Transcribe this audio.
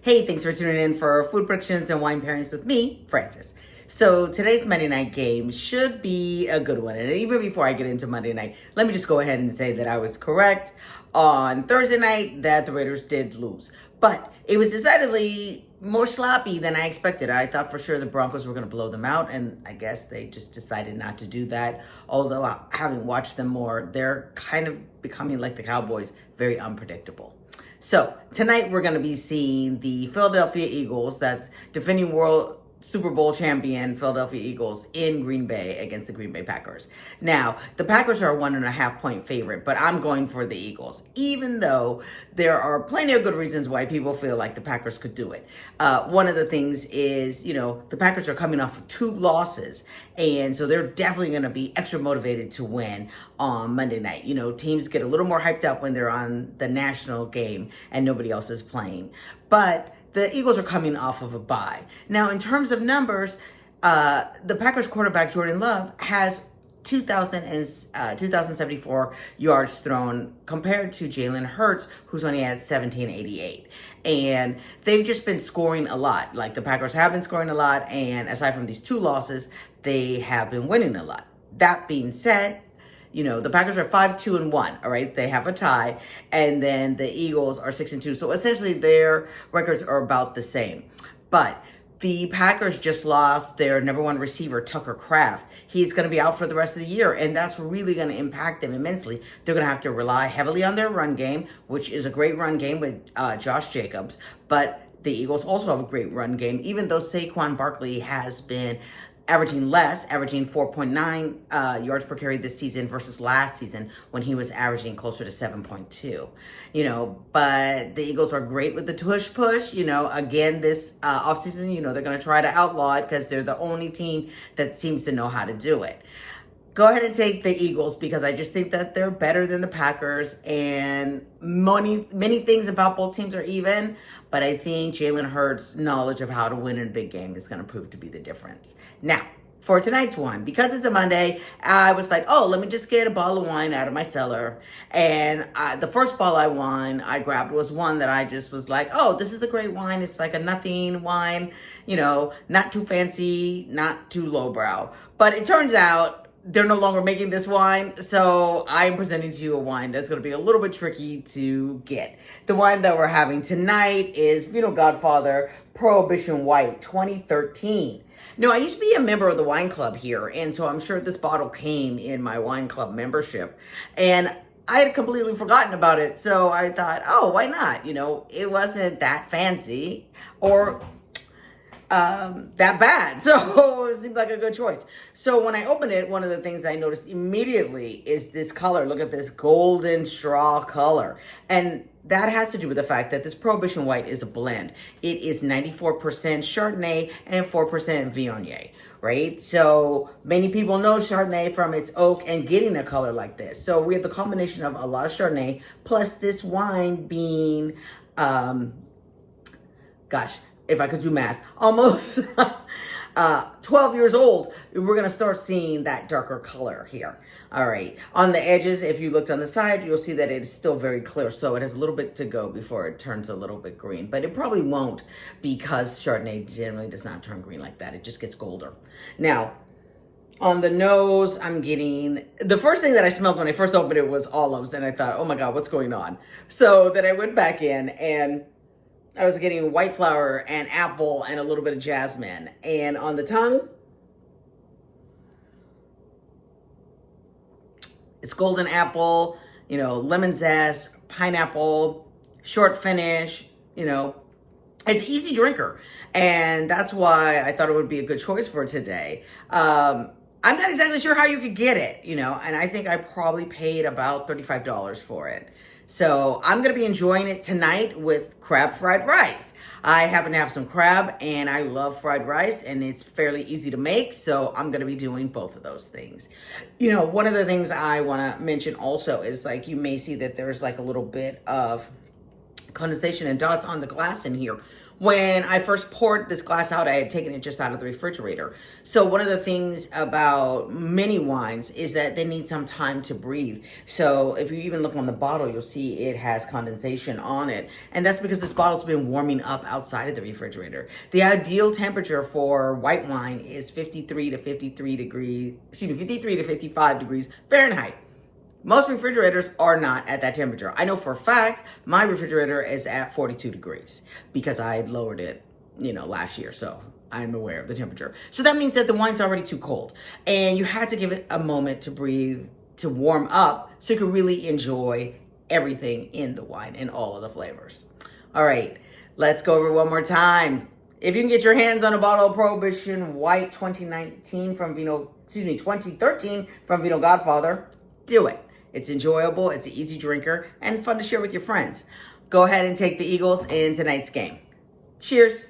Hey, thanks for tuning in for Food Predictions and Wine Pairings with me, Francis. So today's Monday night game should be a good one. And even before I get into Monday night, let me just go ahead and say that I was correct on Thursday night that the Raiders did lose. But it was decidedly more sloppy than I expected. I thought for sure the Broncos were going to blow them out, and I guess they just decided not to do that. Although having watched them more, they're kind of becoming like the Cowboys, very unpredictable. So tonight we're going to be seeing the Philadelphia Eagles, that's defending world Super Bowl champion Philadelphia Eagles, in Green Bay against the Green Bay Packers. Now, the Packers are a 1.5 point favorite, but I'm going for the Eagles, even though there are plenty of good reasons why people feel like the Packers could do it. One of the things is, the Packers are coming off of 2 losses, and so they're definitely going to be extra motivated to win on Monday night. Teams get a little more hyped up when they're on the national game and nobody else is playing. But the Eagles are coming off of a bye. Now, in terms of numbers, the Packers quarterback, Jordan Love, has 2,074 yards thrown compared to Jalen Hurts, who's only at 1,788. And they've just been scoring a lot. Like, the Packers have been scoring a lot, and aside from these 2 losses, they have been winning a lot. That being said, the Packers are 5-2-1, all right? They have a tie, and then the Eagles are 6-2. So essentially their records are about the same. But the Packers just lost their number 1 receiver, Tucker Kraft. He's going to be out for the rest of the year, and that's really going to impact them immensely. They're going to have to rely heavily on their run game, which is a great run game with Josh Jacobs. But the Eagles also have a great run game, even though Saquon Barkley has been averaging 4.9 yards per carry this season versus last season when he was averaging closer to 7.2. But the Eagles are great with the push. Again, this offseason, they're going to try to outlaw it because they're the only team that seems to know how to do it. Go ahead and take the Eagles because I just think that they're better than the Packers, and many things about both teams are even, but I think Jalen Hurts' knowledge of how to win in a big game is going to prove to be the difference. Now, for tonight's one, because it's a Monday, I was like, let me just get a bottle of wine out of my cellar. And the first bottle I grabbed was one that I just was like, this is a great wine. It's like a nothing wine, not too fancy, not too lowbrow. But it turns out they're no longer making this wine, so I'm presenting to you a wine that's going to be a little bit tricky to get. The wine that we're having tonight is Vino Godfather Prohibition White 2013. Now, I used to be a member of the wine club here, and so I'm sure this bottle came in my wine club membership, and I had completely forgotten about it, so I thought, why not? It wasn't that fancy or that bad. So it seemed like a good choice. So when I opened it, one of the things I noticed immediately is this color. Look at this golden straw color. And that has to do with the fact that this Prohibition White is a blend. It is 94% Chardonnay and 4% Viognier, right? So many people know Chardonnay from its oak and getting a color like this. So we have the combination of a lot of Chardonnay plus this wine being, if I could do math, almost 12 years old, we're going to start seeing that darker color here. All right. On the edges, if you looked on the side, you'll see that it is still very clear. So it has a little bit to go before it turns a little bit green. But it probably won't because Chardonnay generally does not turn green like that. It just gets golder. Now, on the nose, I'm getting, the first thing that I smelled when I first opened it was olives. And I thought, oh my God, what's going on? So then I went back in and I was getting white flower and apple and a little bit of jasmine. And on the tongue, it's golden apple, lemon zest, pineapple, short finish, It's an easy drinker. And that's why I thought it would be a good choice for today. I'm not exactly sure how you could get it, and I think I probably paid about $35 for it. So I'm going to be enjoying it tonight with crab fried rice. I happen to have some crab and I love fried rice and it's fairly easy to make. So I'm going to be doing both of those things. One of the things I want to mention also is you may see that there's a little bit of condensation and dots on the glass in here. When I first poured this glass out, I had taken it just out of the refrigerator. So one of the things about many wines is that they need some time to breathe. So if you even look on the bottle, you'll see it has condensation on it. And that's because this bottle's been warming up outside of the refrigerator. The ideal temperature for white wine is 53 to 55 degrees Fahrenheit. Most refrigerators are not at that temperature. I know for a fact my refrigerator is at 42 degrees because I lowered it, last year. So I'm aware of the temperature. So that means that the wine's already too cold and you had to give it a moment to breathe, to warm up so you could really enjoy everything in the wine and all of the flavors. All right, let's go over it one more time. If you can get your hands on a bottle of Prohibition White 2013 from Vino Godfather, do it. It's enjoyable, it's an easy drinker, and fun to share with your friends. Go ahead and take the Eagles in tonight's game. Cheers.